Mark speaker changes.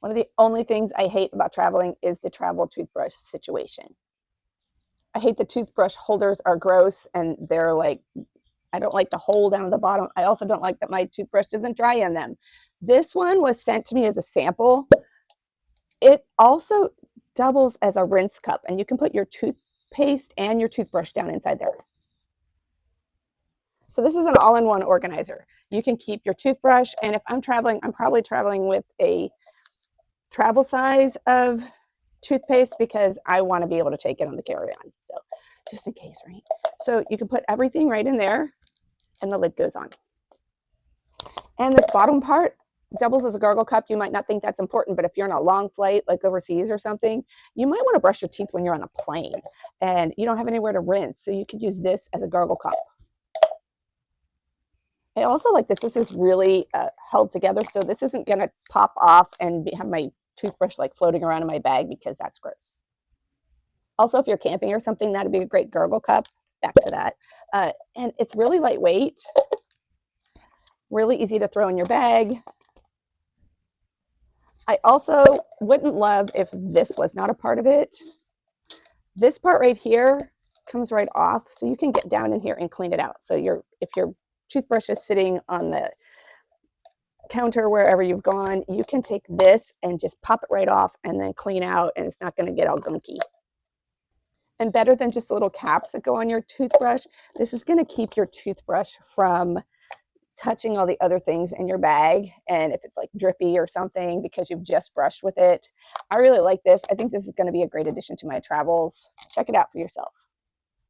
Speaker 1: One of the only things I hate about traveling is the travel toothbrush situation. I hate the toothbrush holders are gross and they're like, I don't like the hole down at the bottom. I also don't like that my toothbrush doesn't dry in them. This one was sent to me as a sample. It also doubles as a rinse cup, and you can put your toothpaste and your toothbrush down inside there. So this is an all-in-one organizer. You can keep your toothbrush, and if I'm traveling, I'm probably traveling with a travel size of toothpaste because I want to be able to take it on the carry-on. So just in case, right? So you can put everything right in there and the lid goes on. And this bottom part doubles as a gargle cup. You might not think that's important, but if you're on a long flight, like overseas or something, you might want to brush your teeth when you're on a plane and you don't have anywhere to rinse. So you could use this as a gargle cup. I also like that this is really held together, so this isn't going to pop off and have my toothbrush like floating around in my bag because that's gross. Also, if you're camping or something, that'd be a great gargle cup. Back to that. And it's really lightweight, really easy to throw in your bag. I also wouldn't love if this was not a part of it. This part right here comes right off, so you can get down in here and clean it out. So if your toothbrush is sitting on the counter wherever you've gone, you can take this and just pop it right off and then clean out, and it's not going to get all gunky. And better than just the little caps that go on your toothbrush, this is going to keep your toothbrush from touching all the other things in your bag, and if it's like drippy or something because you've just brushed with it. I really like this. I think this is going to be a great addition to my travels. Check it out for yourself.